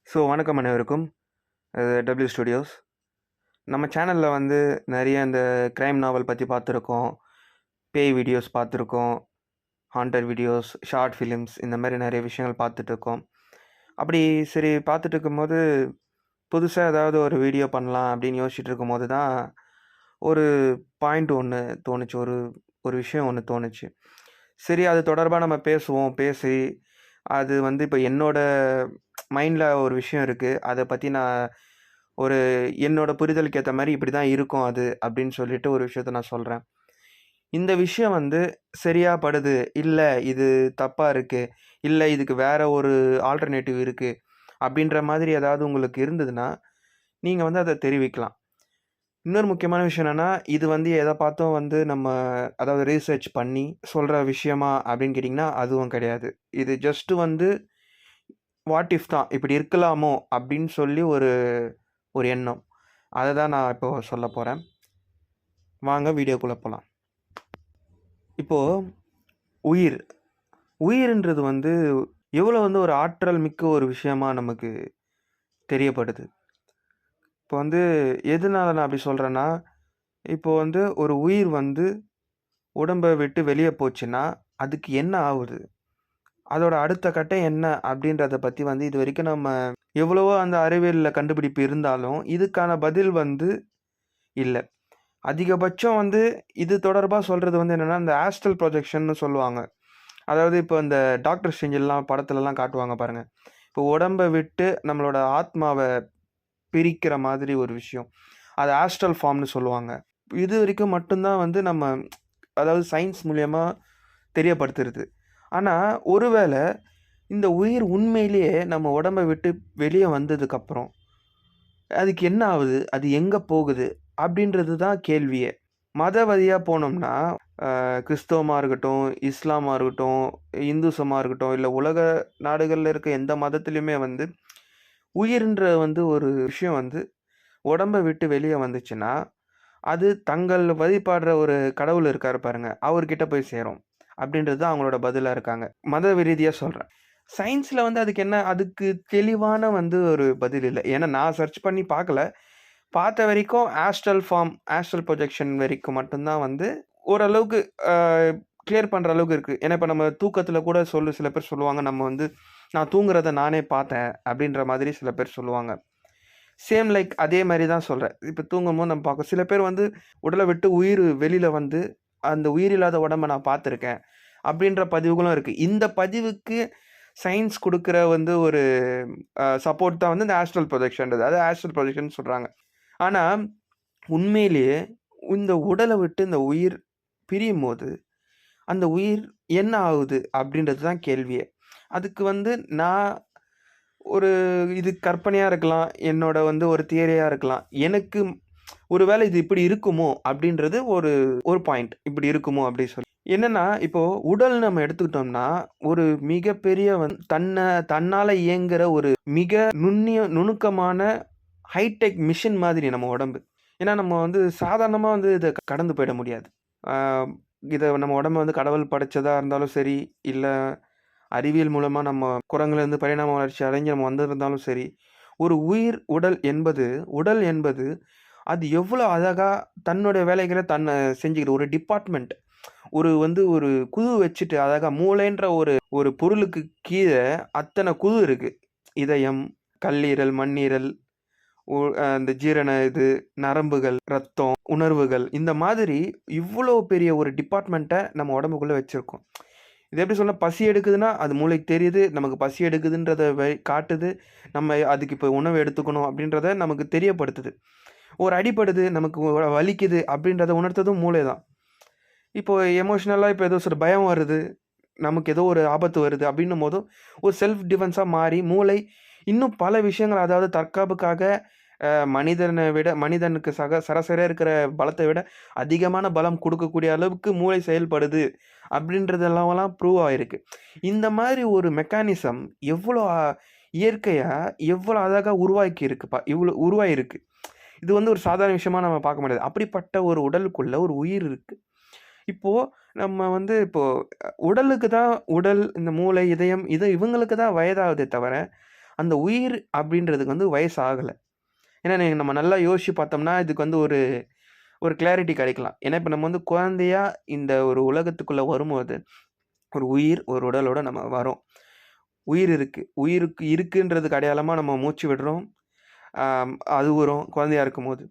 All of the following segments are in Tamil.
வணக்கம் அனைவருக்கும். W studios. நம்ம சேனலில் வந்து நிறைய இந்த கிரைம் நாவல் பற்றி பார்த்துருக்கோம், பேய் வீடியோஸ் பார்த்துருக்கோம், ஹாண்டட் வீடியோஸ், ஷார்ட் ஃபிலிம்ஸ் இந்த மாதிரி நிறைய விஷயங்கள் பார்த்துட்ருக்கோம். அப்படி சரி பார்த்துட்டு இருக்கும்போது புதுசாக ஏதாவது ஒரு வீடியோ பண்ணலாம் அப்படின்னு யோசிச்சுட்டு இருக்கும்போது தான் ஒரு பாயிண்ட் ஒன்று தோணுச்சு. ஒரு ஒரு விஷயம் ஒன்று தோணுச்சு. சரி, அது தொடர்பாக நம்ம பேசுவோம். பேசி அது வந்து இப்போ என்னோட மைண்டில் ஒரு விஷயம் இருக்குது, அதை பற்றி நான் ஒரு என்னோட புரிதலுக்கு ஏற்ற மாதிரி இப்படி தான் இருக்கும் அது அப்படின்னு சொல்லிட்டு ஒரு விஷயத்த நான் சொல்கிறேன். இந்த விஷயம் வந்து சரியா படுது, இல்லை இது தப்பாக இருக்குது, இல்லை இதுக்கு வேற ஒரு ஆல்டர்னேட்டிவ் இருக்குது அப்படின்ற மாதிரி ஏதாவது உங்களுக்கு இருந்ததுன்னா நீங்கள் வந்து அதை தெரிவிக்கலாம். இன்னொரு முக்கியமான விஷயம் என்னென்னா, இது வந்து எதை பார்த்தும் வந்து நம்ம அதாவது ரீசர்ச் பண்ணி சொல்கிற விஷயமா அப்படின்னு கேட்டிங்கன்னா அதுவும் கிடையாது. இது ஜஸ்ட்டு வந்து வாட் இஃப் தான் இப்படி இருக்கலாமோ அப்படின்னு சொல்லி ஒரு ஒரு எண்ணம். அதை தான் நான் இப்போது சொல்ல போகிறேன். வாங்க வீடியோக்குள்ளே போகலாம். இப்போது உயிர் உயிர்ன்றது வந்து எவ்வளோ வந்து ஒரு ஆற்றல் மிக்க ஒரு விஷயமா நமக்கு தெரியப்படுது. இப்போ வந்து எதனால நான் அப்படி சொல்கிறேன்னா, இப்போ வந்து ஒரு உயிர் வந்து உடம்பை விட்டு வெளியே போச்சுன்னா அதுக்கு என்ன ஆகுது, அதோட அடுத்த கட்டம் என்ன அப்படின்றத பற்றி வந்து இது வரைக்கும் நம்ம எவ்வளவோ அந்த அறிவியலில் கண்டுபிடிப்பு இருந்தாலும் இதுக்கான பதில் வந்து இல்லை. அதிகபட்சம் வந்து இது தொடர்பாக சொல்கிறது வந்து என்னென்னா, இந்த ஆஸ்ட்ரல் ப்ரொஜெக்ஷன்னு சொல்லுவாங்க. அதாவது இப்போ இந்த டாக்டர் ஸ்ட்ரேஞ்செல்லாம் படத்துலலாம் காட்டுவாங்க பாருங்கள். இப்போ உடம்பை விட்டு நம்மளோட ஆத்மாவை பிரிக்கிற மாதிரி ஒரு விஷயம், அது ஆஸ்ட்ரல் ஃபார்ம்னு சொல்லுவாங்க. இது வரைக்கும் மட்டும்தான் வந்து நம்ம அதாவது சயின்ஸ் மூலயமா தெரியப்படுத்துறது. ஆனால் ஒருவேளை இந்த உயிர் உண்மையிலேயே நம்ம உடம்பை விட்டு வெளியே வந்ததுக்கப்புறம் அதுக்கு என்ன ஆகுது, அது எங்கே போகுது அப்படின்றது தான் கேள்வியே. மதவழியாக போனோம்னா கிறிஸ்தவமாக இருக்கட்டும், இஸ்லாமாக இருக்கட்டும், இந்துசமாக இருக்கட்டும், இல்லை உலக நாடுகளில் இருக்க எந்த மதத்துலேயுமே வந்து உயிர்ன்ற வந்து ஒரு விஷயம் வந்து உடம்பை விட்டு வெளியே வந்துச்சுன்னா அது தங்கள் வழிபாடுற ஒரு கடவுள் இருக்கார் பாருங்க, அவர்கிட்ட போய் சேரும் அப்படின்றது தான் அவங்களோட பதிலாக இருக்காங்க. மத ரீதியாக சொல்கிறேன். சயின்ஸில் வந்து அதுக்கு என்ன, அதுக்கு தெளிவான வந்து ஒரு பதில் இல்லை. ஏன்னா நான் சர்ச் பண்ணி பார்க்கல. பார்த்த வரைக்கும் ஆஸ்ட்ரல் ஃபார்ம், ஆஸ்ட்ரல் ப்ரொஜெக்ஷன் வரைக்கும் மட்டும்தான் வந்து ஓரளவுக்கு கிளியர் பண்ணுற அளவுக்கு இருக்குது. ஏன்னா இப்போ நம்ம தூக்கத்தில் கூட சில பேர் சொல்லுவாங்க, நம்ம வந்து நான் தூங்குறத நானே பார்த்தேன் அப்படின்ற மாதிரி சில பேர் சொல்லுவாங்க. சேம் லைக் அதே மாதிரி தான் சொல்கிறேன். இப்போ தூங்கும்போது நம்ம பார்க்க சில பேர் வந்து உடலை விட்டு உயிர் வெளியில் வந்து அந்த உயிரில்லாத உடம்பை நான் பார்த்துருக்கேன் அப்படின்ற பதிவுகளும் இருக்குது. இந்த பதிவுக்கு சயின்ஸ் கொடுக்குற வந்து ஒரு சப்போர்ட் தான் வந்து இந்த ஆஸ்ட்ரல் ப்ரொஜெக்ஷன்றது. அது ஆஸ்ட்ரல் ப்ரொஜெக்ஷன் சொல்கிறாங்க. ஆனால் உண்மையிலேயே இந்த உடலை விட்டு இந்த உயிர் பிரியும் போது அந்த உயிர் என்ன ஆகுது அப்படின்றது தான் கேள்வியே. அதுக்கு வந்து நான் ஒரு இது கற்பனையாக இருக்கலாம், என்னோட வந்து ஒரு தியரியாக இருக்கலாம். எனக்கு ஒரு வேளை இது இப்படி இருக்குமோ அப்படின்றது ஒரு ஒரு பாயிண்ட். இப்படி இருக்குமோ அப்படி சொல்லி என்னென்னா, இப்போது உடல் நம்ம எடுத்துக்கிட்டோம்னா ஒரு மிகப்பெரிய தன்னால் இயங்குகிற ஒரு மிக நுணுக்கமான ஹைடெக் மிஷின் மாதிரி நம்ம உடம்பு. ஏன்னா நம்ம வந்து சாதாரணமாக வந்து இதை கடந்து போயிட முடியாது. இதை நம்ம உடம்பை வந்து கடவுள் படைச்சதாக இருந்தாலும் சரி, இல்லை அறிவியல் மூலமாக நம்ம குரங்குலேருந்து பரிணாம வளர்ச்சி அடைஞ்சு நம்ம வந்திருந்தாலும் சரி, ஒரு உடல் என்பது அது எவ்வளோ அழகாக தன்னுடைய வேலைகளை தன்னை செஞ்சுக்கிது. ஒரு டிபார்ட்மெண்ட், ஒரு குழு வச்சுட்டு அழகாக மூளைன்ற ஒரு பொருளுக்கு கீழே அத்தனை குழு இருக்குது. இதயம், கல்லீரல், மண்ணீரல், இந்த ஜீரண இது, நரம்புகள், ரத்தம், உணர்வுகள், இந்த மாதிரி இவ்வளோ பெரிய ஒரு டிபார்ட்மெண்ட்டை நம்ம உடம்புக்குள்ளே வச்சுருக்கோம். இது எப்படி சொன்னால், பசி எடுக்குதுன்னா அது மூளைக்கு தெரியுது, நமக்கு பசி எடுக்குதுன்றத காட்டுது. நம்ம அதுக்கு இப்போ உணவு எடுத்துக்கணும் அப்படின்றத நமக்கு தெரியப்படுத்துது. ஒரு அடிப்படுது, நமக்கு வலிக்குது அப்படின்றத உணர்த்ததும் மூளை தான். இப்போது எமோஷ்னலாக இப்போ ஏதோ ஒரு பயம் வருது, நமக்கு ஏதோ ஒரு ஆபத்து வருது அப்படின்னும் போதும் ஒரு செல்ஃப் டிஃபென்ஸாக மாறி மூளை இன்னும் பல விஷயங்கள், அதாவது தற்காப்புக்காக மனிதனுக்கு சராசரியாக இருக்கிற பலத்தை விட அதிகமான பலம் கொடுக்கக்கூடிய அளவுக்கு மூளை செயல்படுது அப்படின்றதெல்லாம் ப்ரூவ் ஆகிருக்கு. இந்த மாதிரி ஒரு மெக்கானிசம் எவ்வளோ இயற்கையாக எவ்வளோ அழகாக உருவாகிருக்கு. இது வந்து ஒரு சாதாரண விஷயமா நம்ம பார்க்க முடியாது. அப்படிப்பட்ட ஒரு உடலுக்குள்ள ஒரு உயிர் இருக்குது. இப்போது நம்ம வந்து உடலுக்கு தான் உடல், இந்த மூளை, இதயம், இவங்களுக்கு தான் வயதாகுதே தவிர அந்த உயிர் அப்படின்றதுக்கு வந்து வயசு ஆகலை. ஏன்னா நம்ம நல்லா யோசிச்சு பார்த்தோம்னா இதுக்கு வந்து ஒரு ஒரு கிளாரிட்டி கிடைக்கலாம். ஏன்னா இப்போ நம்ம வந்து குழந்தையா இந்த ஒரு உலகத்துக்குள்ளே வரும்போது ஒரு உயிர் ஒரு உடலோட நம்ம வரோம். உயிர் இருக்கு. உயிருக்கு இருக்குன்றதுக்கு அடையாளமாக நம்ம மூச்சு விடுறோம். அழுவுறோம் குழந்தையா இருக்கும்போது.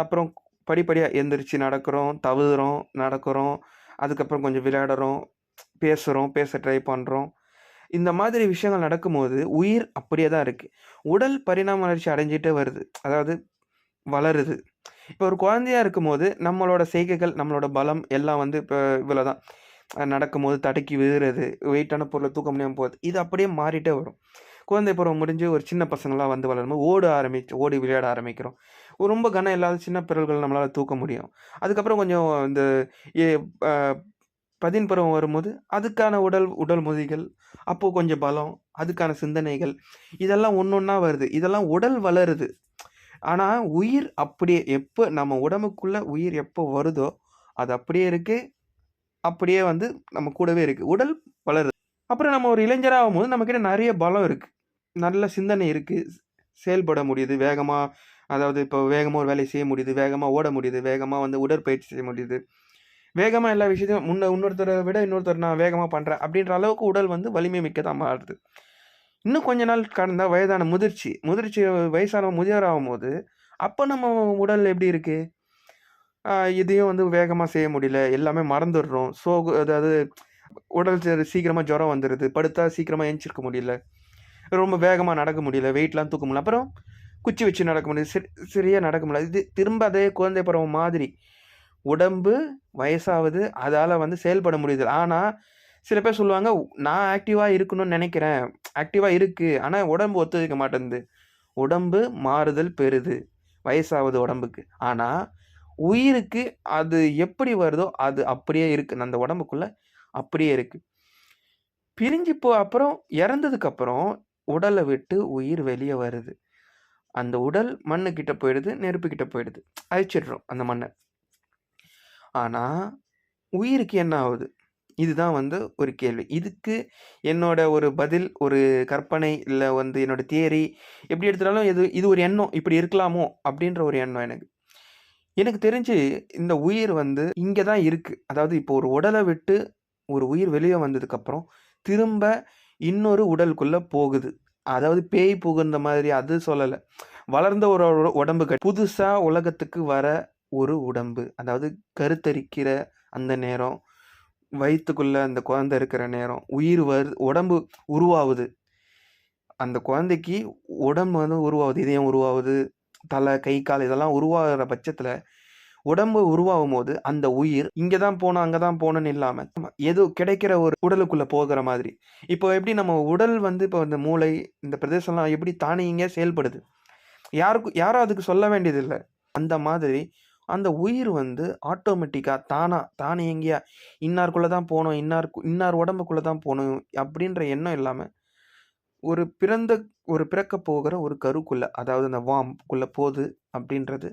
அப்புறம் படிப்படியா எந்திரிச்சு நடக்கிறோம், தவழுறோம், நடக்கிறோம். அதுக்கப்புறம் கொஞ்சம் விளையாடுறோம், பேசுறோம், பேச ட்ரை பண்றோம். இந்த மாதிரி விஷயங்கள் நடக்கும்போது, உயிர் அப்படியே தான் இருக்கு. உடல் பரிணாம வளர்ச்சி அடைஞ்சுட்டே வருது. அதாவது வளருது. இப்போ ஒரு குழந்தையா இருக்கும்போது, நம்மளோட செய்கைகள், நம்மளோட பலம் எல்லாம் வந்து இப்ப இவ்வளோதான். நடக்கும்போது தடுக்கி விழுறது, வெயிட்டான பொருள தூக்க முடியாம போறது. இது அப்படியே மாறிட்டே வரும். குழந்தை பருவம் முடிஞ்சு ஒரு சின்ன பசங்களா வந்து வளரும்போது ஓடி விளையாட ஆரம்பிக்கிறோம். ரொம்ப கனம் இல்லாத சின்ன பிறல்கள் நம்மளால தூக்க முடியும். அதுக்கப்புறம் கொஞ்சம் இந்த எ அ பதின் பருவம் வரும்போது, அதுக்கான உடல் உடல் மொழிகள், அப்போ கொஞ்சம் பலம், அதுக்கான சிந்தனைகள், இதெல்லாம் ஒண்ணொண்ணா வருது. இதெல்லாம் உடல் வளருது. ஆனா, உயிர் அப்படியே எப்ப நம்ம உடம்புக்குள்ள உயிர் எப்போ வருதோ, அது அப்படியே இருக்கு. அப்படியே வந்து நம்ம கூடவே இருக்கு. உடல் வளருது. அப்புறம் நம்ம ஒரு இளைஞரா ஆகும்போது நம்மகிட்ட நெறைய பலம் இருக்கு. நல்ல சிந்தனை இருக்கு. செயல்பட முடியுது. வேகமா அதாவது இப்போ வேகமா ஒரு வேலைய செய்ய முடியுது. வேகமா ஓட முடியுது. வேகமா வந்து உடற்பயிற்சி செய்ய முடியுது. வேகமா எல்லா விஷயத்தையும் இன்னொருத்தர விட இன்னொருத்தர் நான் வேகமா பண்றேன். அப்படின்ற அளவுக்கு உடல் வந்து வலிமை மிக்கதா மாறுது. இன்னும் கொஞ்ச நாள் கடந்தா வயதான முதிர்ச்சி வயசான முதியோர் ஆகும்போது, அப்ப நம்ம உடல் எப்படி இருக்கு? இதையும் வந்து வேகமா செய்ய முடியல. எல்லாமே மறந்துடுறோம். அதாவது உடல் சீக்கிரமா ஜுரம் வந்துருது. படுத்தா சீக்கிரமா எந்திச்சிருக்க முடியல. ரொம்ப வேகமா நடக்க முடியல. வெயிட்லாம் தூக்க முடியல. அப்புறம் குச்சி வச்சு நடக்க முடியுது. சரியா நடக்க முடியல. இது திரும்ப அதே குழந்தை பருவம் மாதிரி. உடம்பு வயசாவுது. அதால வந்து செயல்பட முடியுது. ஆனா, சில பேர் சொல்லுவாங்க, "நான் ஆக்டிவா இருக்கணும்னு நெனைக்கிறேன். ஆக்டிவா இருக்கு. ஆனா உடம்பு ஒத்துழைக்க மாட்டேன்து." உடம்பு மாறுதல் பெறுது. வயசாவுது உடம்புக்கு. ஆனா, உயிருக்கு அது எப்படி வருதோ, அது அப்படியே இருக்கு. அந்த உடம்புக்குள்ள அப்படியே இருக்கு. அப்புறம் இறந்ததுக்கு அப்புறம் உடல விட்டு உயிர் வெளிய வருது. அந்த உடல் மண்ணுகிட்ட போயிடுது, நெருப்புகிட்ட போயிடுது. அழிச்சிடுறோம் அந்த மண்ண. ஆனா, உயிருக்கு என்ன ஆவுது? இதுதான் வந்து ஒரு கேள்வி. இதுக்கு என்னோட ஒரு பதில், ஒரு கற்பனை, இல்ல வந்து என்னோட தியரி எப்படி எடுத்துட்டாலும் இது இது ஒரு எண்ணம். இப்படி இருக்கலாமோ? அப்படின்ற ஒரு எண்ணம் எனக்கு. எனக்கு தெரிஞ்சு இந்த உயிர் வந்து இங்க தான் இருக்கு. அதாவது இப்போ ஒரு உடல விட்டு ஒரு உயிர் வெளிய வந்ததுக்கப்புறம், திரும்ப இன்னொரு உடலுக்குள்ள போகுது. அதாவது பேய் புகுந்த மாதிரி அது சொல்லல. வளர்ந்த ஒரு உடம்பு புதுசா உலகத்துக்கு வர ஒரு உடம்பு. அதாவது கருத்தரிக்கிற அந்த நேரம், வயித்துக்குள்ள அந்த குழந்தை இருக்கிற நேரம், உயிர் உடம்பு உருவாவுது. அந்த குழந்தைக்கு உடம்பு வந்து உருவாவுது. இதயம் உருவாவுது. தலை, கை, கால் இதெல்லாம் உருவாகுற பட்சத்துல, உடம்பு உருவாகும்போது, அந்த உயிர் இங்க தான் போணும், அங்க தான் போணும்னு இல்லாம, ஏதோ கிடைக்கிற ஒரு உடலுக்குள்ள போகுற மாதிரி. இப்போ எப்படி நம்ம உடல் வந்து இப்போ இந்த மூளை, இந்த பிரதேசம்லாம் எப்படி தானியங்கியா செயல்படுது. யாரும் அதுக்கு சொல்ல வேண்டியதில்ல. அந்த மாதிரி அந்த உயிர் வந்து ஆட்டோமேட்டிக்கா தானியங்கியா இன்னாருக்குள்ள தான் போணும், இன்னார் உடம்புக்குள்ள தான் போணும் அப்படின்ற எண்ணம் இல்லாம, ஒரு பிறக்கப் போகிற ஒரு கருக்குள்ள, அதாவது அந்த குள்ள போது அப்படின்றது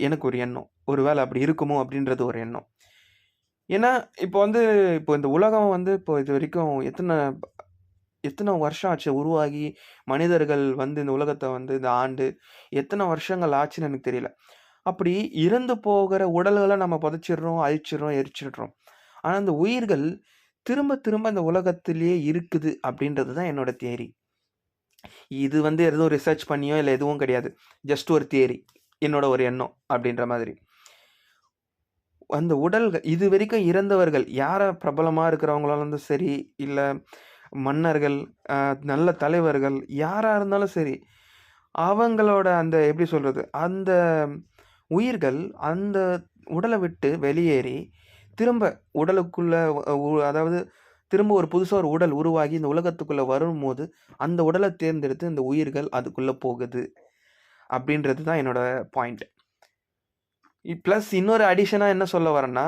எனக்கு ஒரு எண்ணம். ஒரு வேளை அப்படி இருக்குமோ அப்படின்றது ஒரு எண்ணம். ஏன்னா, இப்போ இந்த உலகம் வந்து இப்போ இதுவரைக்கும் எத்தன வருஷம் ஆச்சு உருவாகி, மனிதர்கள் வந்து இந்த உலகத்த வந்து இந்த ஆண்டு, எத்தன வருஷங்கள் ஆச்சுன்னு எனக்கு தெரியல. அப்படி இறந்து போகிற உடல்கள நம்ம புதைச்சிடுறோம், அழிச்சிடுறோம், எரிச்சிடுறோம். ஆனா, அந்த உயிர்கள் திரும்ப திரும்ப இந்த உலகத்திலேயே இருக்குது அப்படின்றது தான் என்னோட தியரி. இது வந்து எதுவும் ரிசர்ச் பண்ணியோ இல்ல எதுவும் கிடையாது. ஜஸ்ட் ஒரு தியரி. என்னோட ஒரு எண்ணம் அப்படின்ற மாதிரி. அந்த உடல்கள் இதுவரைக்கும் இறந்தவர்கள் பிரபலமா இருக்கிறவங்களாலும் சரி, இல்ல மன்னர்கள், அ நல்ல தலைவர்கள் யாரா இருந்தாலும் சரி, அவங்களோட அந்த எப்படி சொல்றது? அந்த உயிர்கள் அந்த உடல விட்டு வெளியேறி, திரும்ப உடலுக்குள்ள அதாவது திரும்ப ஒரு புதுசா ஒரு உடல் உருவாகி இந்த உலகத்துக்குள்ள வரும்போது, அந்த உடல தேர்ந்தெடுத்து இந்த உயிர்கள் அதுக்குள்ள போகுது. அப்படின்றது தான் என்னோட பாயிண்ட். பிளஸ் இன்னொரு அடிஷனா என்ன சொல்ல வரேன்னா,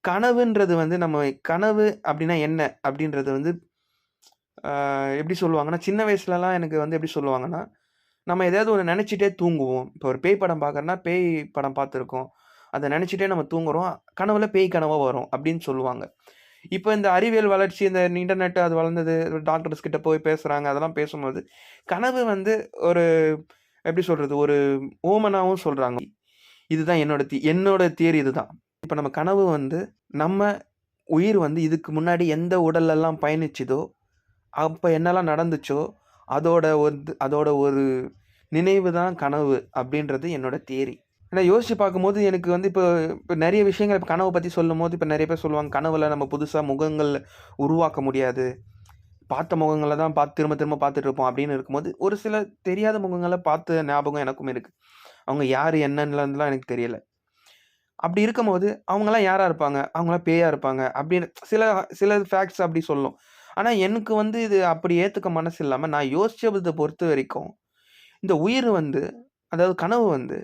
கனவுன்றது வந்து கனவு அப்படின்னா என்ன? அப்படின்றது வந்து எப்படி சொல்லுவாங்கன்னா, சின்ன வயசுலலாம் எனக்கு வந்து எப்படி சொல்லுவாங்கன்னா, நம்ம எதையாவது ஒண்ணு நெனச்சுட்டே தூங்குவோம். இப்போ ஒரு பேய் படம் பார்க்குறோம்னா, பேய் படம் பார்த்துருக்கோம். அத நெனச்சுட்டே நம்ம தூங்குறோம். கனவுல பேய் கனவா வரும் அப்படின்னு சொல்லுவாங்க. இப்போ இந்த அறிவியல் வளர்ச்சி, இந்த இன்டர்நெட் அது வளர்ந்தது, டாக்டர்ஸ் கிட்ட போய் பேசுறாங்க. அதெல்லாம் பேசும்போது, கனவு வந்து ஒரு எப்படி சொல்றது? ஒரு ஓமனாவும் சொல்றாங்க. இதுதான் என்னோட தியரி இதுதான். இப்ப நம்ம கனவு வந்து, நம்ம உயிர் வந்து இதுக்கு முன்னாடி எந்த உடல்லலாம் பயணிச்சுதோ, அப்ப என்னலாம் நடந்துச்சோ, அதோட ஒரு நினைவு தான் கனவு அப்படின்றது என்னோட தியரி. ஏன்னா யோசிச்சு பார்க்கும்போது எனக்கு வந்து இப்ப நெறைய விஷயங்கள் இப்ப கனவ பத்தி சொல்லும்போது, இப்ப நெறைய பேர் சொல்லுவாங்க, கனவுல நம்ம புதுசா முகங்கள் உருவாக்க முடியாது. பார்த்த முகங்கள தான் திரும்ப திரும்ப பார்த்துட்டு இருப்போம் அப்படின்னு இருக்கும்போது, ஒரு சில தெரியாத முகங்கள பார்த்த ஞாபகம் எனக்கும் இருக்கு. அவங்க யாரு என்னன்னுலாம் எனக்கு தெரியல. அப்படி இருக்கும்போது, அவங்கலாம் யாரா இருப்பாங்க? அவங்கலாம் பேயா இருப்பாங்க. அப்படின்னு சில சில ஃபேக்ட்ஸ் அப்படி சொல்லும். ஆனா எனக்கு வந்து இது அப்படி ஏத்துக்க மனசு இல்லாம, நான் யோசிச்சத பொறுத்த வரைக்கும், இந்த உயிர் வந்து அதாவது கனவு வந்து,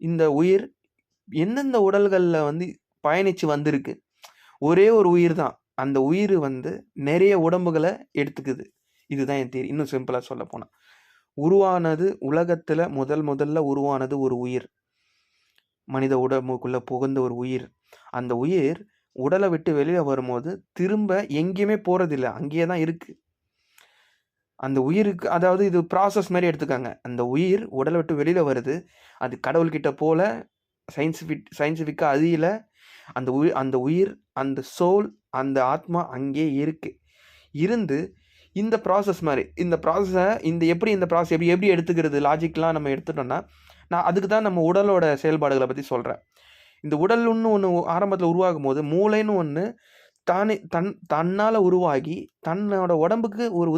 இந்த உயிர் எந்தெந்த உடல்கள்ல வந்து பயணிச்சு வந்திருக்கு. ஒரே ஒரு உயிர் தான். அந்த உயிர் வந்து நெறைய உடம்புகள எடுத்துக்குது. இதுதான் என் தியரி. இன்னும் சிம்பிளா சொல்லப்போனா. உருவானது உலகத்துல முதல்ல உருவானது ஒரு உயிர். மனித உடம்புக்குள்ள புகுந்த ஒரு உயிர். அந்த உயிர் உடல விட்டு வெளிய வரும்போது, திரும்ப எங்கேயுமே போறதில்ல. அங்கேயே தான் இருக்கு. அந்த உயிருக்கு அதாவது இது ப்ராசஸ் மாரி எடுத்துக்கங்க. அந்த உயிர் உடல விட்டு வெளில வருது. அது கடவுள்கிட்ட போல சயின்டிஃபிக்கா அறியல. அந்த உயிர், அந்த சோல், அந்த ஆத்மா அங்கேயே இருக்கு. இருந்து இந்த ப்ராசஸ் மாரி. இந்த ப்ராசஸ எப்படி இந்த ப்ராசஸ் எப்படி எடுத்துக்கிறது லாஜிக்லாம் நம்ம எடுத்துட்டோம்னா, நான் அதுக்கு தான் நம்ம உடலோட செயல்பாடுகள பத்தி சொல்றேன். இந்த உடல்ன்னு ஒண்ணு ஆரம்பத்துல உருவாகும்போது, மூளைன்னு ஒண்ணு தன்னால உருவாகி, தன்னோட உடம்புக்கு ஒரு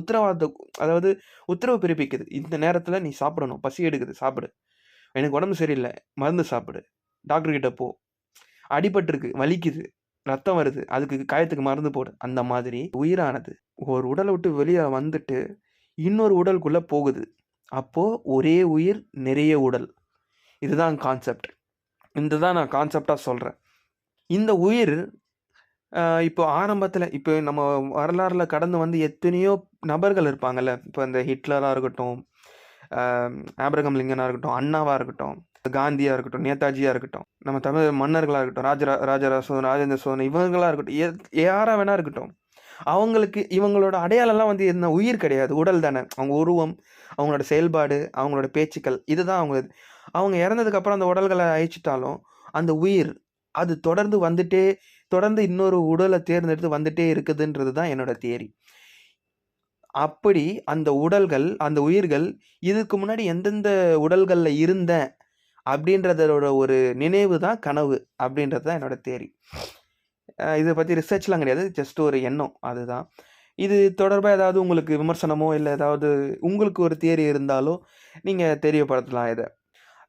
அதாவது உத்தரவு பிறப்பிக்குது. இந்த நேரத்துல நீ சாப்பிடணும். பசி எடுக்குது சாப்பிடு. எனக்கு உடம்பு சரியில்ல. மருந்து சாப்பிடு. டாக்டர் கிட்ட போ. அடிபட்டுருக்கு, வலிக்குது, ரத்தம் வருது. அதுக்கு காயத்துக்கு மருந்து போடு. அந்த மாதிரி உயிரானது ஒரு உடல விட்டு வெளிய வந்துட்டு, இன்னொரு உடலுக்குள்ள போகுது. அப்போ ஒரே உயிர், நிறைய உடல். இதுதான் கான்செப்ட். தான் நான் கான்செப்ட்டா சொல்றேன். இந்த உயிர் இப்போ ஆரம்பத்தில இப்போ நம்ம வரலாறுல கடந்து வந்து எத்தனையோ நபர்கள் இருப்பாங்கல்ல. இப்போ இந்த ஹிட்லரா இருக்கட்டும், அ ஆபிரகாம் லிங்கனா இருக்கட்டும், அண்ணாவா இருக்கட்டும், காந்தியா இருக்கட்டும், நேதாஜியா இருக்கட்டும், நம்ம தமிழ் மன்னர்களா இருக்கட்டும், ராஜராஜ சோழன், ராஜேந்திர சோழன் இவங்களா இருக்கட்டும், யாரா வேணா இருக்கட்டும். அவங்களுக்கு இவங்களோட அடையாளம்லாம் வந்து என்ன உயிர் கிடையாது. உடல் தானே. அவங்க உருவம், அவங்களோட செயல்பாடு, அவங்களோட பேச்சுக்கள் இதுதான் அவங்க இறந்ததுக்கு அப்புறம் அந்த உடல்கள அழிச்சிட்டாலும், அந்த உயிர் அது தொடர்ந்து இன்னொரு உடல தேர்ந்தெடுத்து வந்துட்டே இருக்குதுன்றது தான் என்னோட தியரி. அப்படி அந்த உயிர்கள் இதுக்கு முன்னாடி எந்தெந்த உடல்கள்ல இருந்தேன் அப்படின்றதோட ஒரு நினைவு தான் கனவு அப்படின்றது தான் என்னோட தியரி. இத பத்தி ரிசர்ச்லாம் கிடையாது. ஜஸ்ட் ஒரு எண்ணம். அதுதான். இது தொடர்பா ஏதாவது உங்களுக்கு விமர்சனமோ, இல்ல ஏதாவது உங்களுக்கு ஒரு தியரி இருந்தாலோ, நீங்க தெரியப்படுத்தலாம் இத.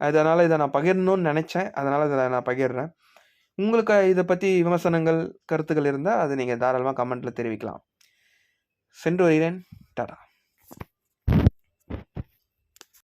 அதனால இத நான் பகிரணும்னு நெனச்சேன். அதனால இத நான் பகிர்றேன். உங்களுக்கு இத பத்தி விமர்சனங்கள், கருத்துக்கள் இருந்தா, அத நீங்க தாராளமா கமெண்ட்ல தெரிவிக்கலாம். சென்று வருகிறேன். டாடா.